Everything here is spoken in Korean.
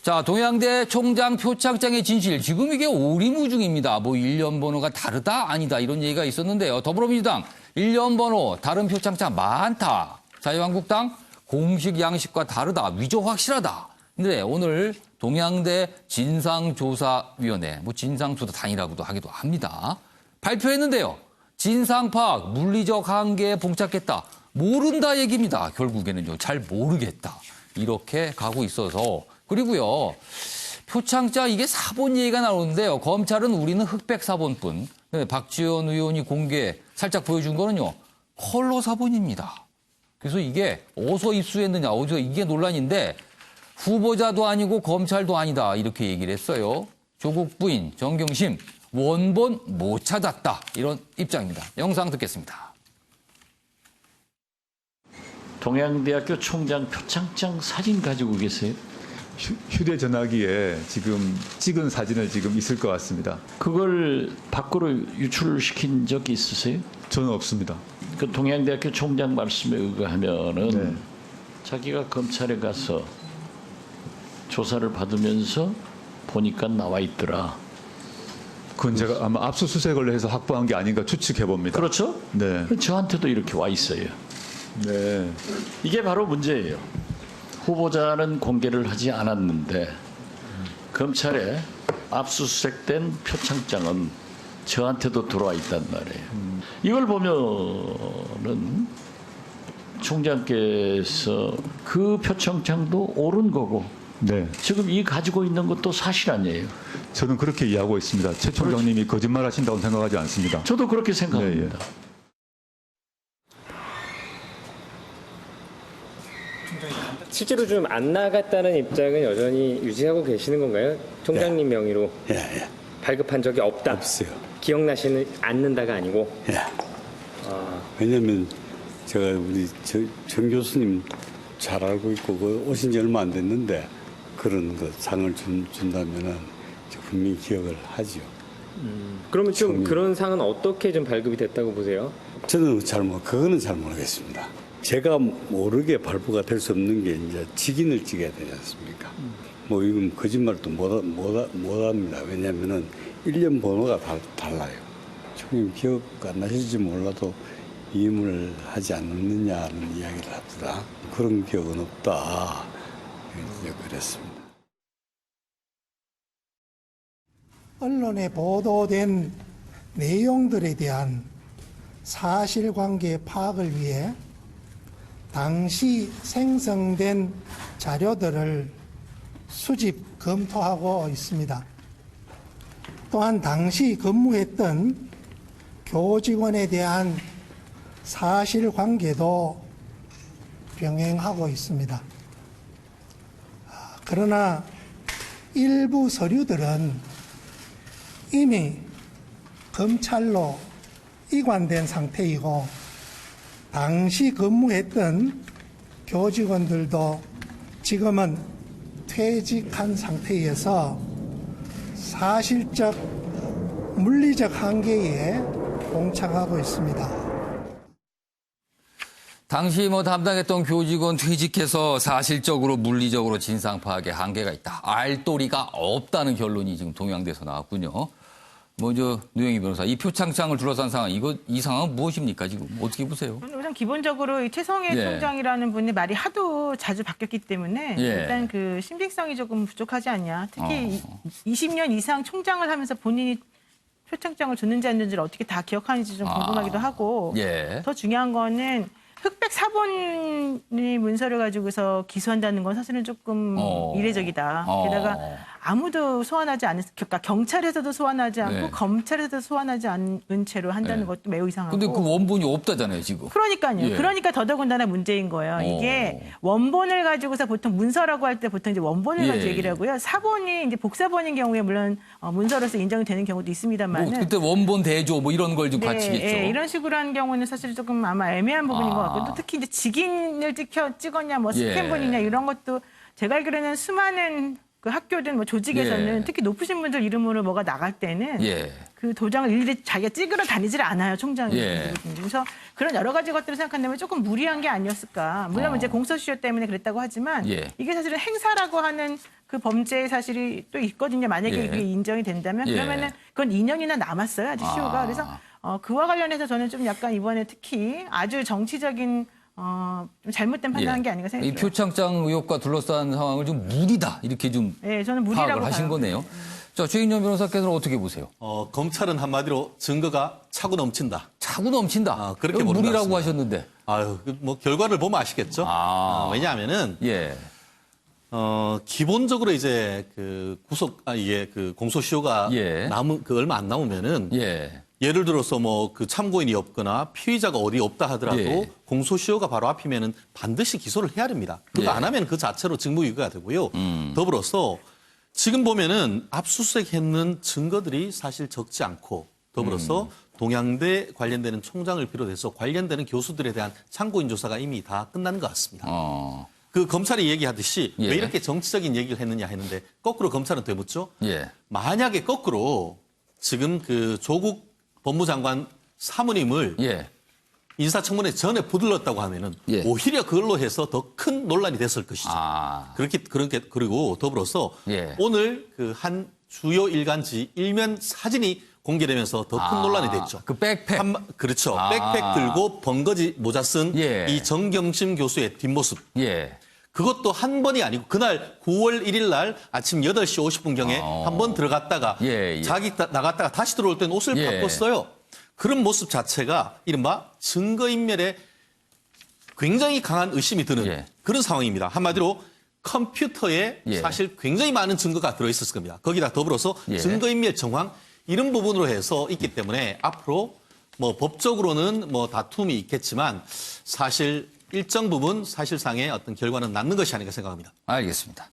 자, 동양대 총장 표창장의 진실. 지금 이게 오리무중입니다. 뭐 1년 번호가 다르다 아니다 이런 얘기가 있었는데요. 더불어민주당 1년 번호 다른 표창장 많다. 자유한국당 공식 양식과 다르다. 위조 확실하다. 근데 오늘 동양대 진상조사위원회, 뭐 진상조사단이라고도 하기도 합니다. 발표했는데요. 진상 파악, 물리적 한계에 봉착했다. 모른다 얘기입니다. 결국에는요. 잘 모르겠다. 이렇게 가고 있어서. 그리고요. 표창장 이게 사본 얘기가 나오는데요. 검찰은 우리는 흑백 사본뿐. 박지원 의원이 공개 살짝 보여준 거는요. 컬러 사본입니다. 그래서 이게 어디서 입수했느냐. 어디서 이게 논란인데 후보자도 아니고 검찰도 아니다. 이렇게 얘기를 했어요. 조국 부인 정경심 원본 못 찾았다. 이런 입장입니다. 영상 듣겠습니다. 동양대학교 총장 표창장 사진 가지고 계세요? 휴대전화기에 지금 찍은 사진을 지금 있을 것 같습니다. 그걸 밖으로 유출시킨 적이 있으세요? 저는 없습니다. 그 동양대학교 총장 말씀에 의거하면은 네. 자기가 검찰에 가서 조사를 받으면서 보니까 나와 있더라. 그건 제가 아마 압수수색을 해서 확보한 게 아닌가 추측해 봅니다. 그렇죠? 네. 저한테도 이렇게 와 있어요. 네. 이게 바로 문제예요. 후보자는 공개를 하지 않았는데 검찰에 압수수색된 표창장은 저한테도 들어와 있단 말이에요. 이걸 보면은 총장께서 그 표창장도 옳은 거고 네. 지금 이 가지고 있는 것도 사실 아니에요. 저는 그렇게 이해하고 있습니다. 최 총장님이 거짓말 하신다고 생각하지 않습니다. 저도 그렇게 생각합니다. 네, 실제로 좀 안 나갔다는 입장은 여전히 유지하고 계시는 건가요? 총장님 명의로 예. 발급한 적이 없다. 없어요. 기억나시는 않는다가 아니고. 예. 왜냐면 제가 우리 정 교수님 잘 알고 있고 그 오신 지 얼마 안 됐는데 그런 그 상을 준다면은 분명히 기억을 하죠. 그러면 좀 그런 상은 어떻게 좀 발급이 됐다고 보세요? 저는 그거는 잘 모르겠습니다. 제가 모르게 발부가 될 수 없는 게 이제 직인을 찍어야 되지 않습니까? 뭐 이건 거짓말도 못합니다. 왜냐하면은 1년 번호가 달라요. 총님 기억 안 나실지 몰라도 이임을 하지 않느냐는 이야기를 합니다. 그런 기억은 없다. 이제 그랬습니다. 언론에 보도된 내용들에 대한 사실관계 파악을 위해 당시 생성된 자료들을 수집, 검토하고 있습니다. 또한 당시 근무했던 교직원에 대한 사실관계도 병행하고 있습니다. 그러나 일부 서류들은 이미 검찰로 이관된 상태이고 당시 근무했던 교직원들도 지금은 퇴직한 상태에서 사실적, 물리적 한계에 봉착하고 있습니다. 당시 뭐 담당했던 교직원 퇴직해서 사실적으로 물리적으로 진상 파악에 한계가 있다. 알도리가 없다는 결론이 지금 동양대에서 나왔군요. 먼저 노영희 변호사, 이 표창장을 둘러싼 상황, 이 상황은 무엇입니까? 지금 어떻게 보세요? 우선 기본적으로 이 최성해 총장이라는 분의 말이 하도 자주 바뀌었기 때문에 일단 그 신빙성이 조금 부족하지 않냐. 특히 20년 이상 총장을 하면서 본인이 표창장을 줬는지 안 줬는지를 어떻게 다 기억하는지 좀 궁금하기도 하고 더 중요한 거는 흑백 사본의 문서를 가지고서 기소한다는 건 사실은 조금 이례적이다. 게다가 아무도 소환하지 않은, 그러니까 경찰에서도 소환하지 않고 검찰에서도 소환하지 않은 채로 한다는 것도 매우 이상하고. 근데 그 원본이 없다잖아요, 지금. 그러니까요. 그러니까 더더군다나 문제인 거예요. 이게 원본을 가지고서 보통 문서라고 할 때 보통 이제 원본을 가지고 얘기를 하고요. 사본이 이제 복사본인 경우에 물론 문서로서 인정이 되는 경우도 있습니다만. 뭐 그때 원본 대조 뭐 이런 걸 좀 갖추겠죠. 이런 식으로 하는 경우는 사실 조금 아마 애매한 부분인 것 같고 또 특히 이제 직인을 찍었냐, 뭐 스캔본이냐 이런 것도 제가 알기로는 수많은 그 학교든 뭐 조직에서는 예. 특히 높으신 분들 이름으로 뭐가 나갈 때는 예. 그 도장을 일일이 자기가 찍으러 다니질 않아요, 총장이. 예. 그래서 그런 여러 가지 것들을 생각한다면 조금 무리한 게 아니었을까. 물론 이제 공소시효 때문에 그랬다고 하지만 예. 이게 사실은 행사라고 하는 그 범죄의 사실이 또 있거든요. 만약에 예. 이게 인정이 된다면 예. 그러면은 그건 2년이나 남았어요, 아직 시효가. 그래서 그와 관련해서 저는 좀 약간 이번에 특히 아주 정치적인 좀 잘못된 판단한 게 아닌가 이 생각해요. 표창장 의혹과 둘러싼 상황을 좀 무리다 이렇게 좀 네, 저는 무리라고 파악을 하신 봐요. 거네요. 자, 최인영 변호사께서는 어떻게 보세요? 검찰은 한마디로 증거가 차고 넘친다. 차고 넘친다. 그렇게 여기 보는 것 무리라고 같습니다. 하셨는데. 아유, 뭐 결과를 보면 아시겠죠. 왜냐하면은 예. 기본적으로 이제 그 이게 그 공소시효가 예. 그 얼마 안 남으면은 예. 예를 들어서 뭐 그 참고인이 없거나 피의자가 어디 없다 하더라도 예. 공소시효가 바로 앞이면은 반드시 기소를 해야 됩니다. 그거 예. 안 하면 그 자체로 직무유기가 되고요. 더불어서 지금 보면은 압수수색했는 증거들이 사실 적지 않고 더불어서 동양대 관련되는 총장을 비롯해서 관련되는 교수들에 대한 참고인 조사가 이미 다 끝난 것 같습니다. 그 검찰이 얘기하듯이 예. 왜 이렇게 정치적인 얘기를 했느냐 했는데 거꾸로 검찰은 되묻죠. 예. 만약에 거꾸로 지금 그 조국 법무장관 사모님을 예. 인사청문회 전에 부들렀다고 하면은 예. 오히려 그걸로 해서 더 큰 논란이 됐을 것이죠. 그리고 더불어서 예. 오늘 그 한 주요 일간지 일면 사진이 공개되면서 더 큰 논란이 됐죠. 그 백팩. 그렇죠. 백팩 들고 번거지 모자 쓴 이 예. 정경심 교수의 뒷모습. 예. 그것도 한 번이 아니고 그날 9월 1일 날 아침 8시 50분경에 한 번 들어갔다가 예, 예. 자기 나갔다가 다시 들어올 땐 옷을 예. 바꿨어요. 그런 모습 자체가 이른바 증거인멸에 굉장히 강한 의심이 드는 예. 그런 상황입니다. 한마디로 컴퓨터에 예. 사실 굉장히 많은 증거가 들어있었을 겁니다. 거기다 더불어서 예. 증거인멸 정황 이런 부분으로 해서 있기 때문에 앞으로 뭐 법적으로는 뭐 다툼이 있겠지만 사실 일정 부분 사실상의 어떤 결과는 낳는 것이 아닌가 생각합니다. 알겠습니다.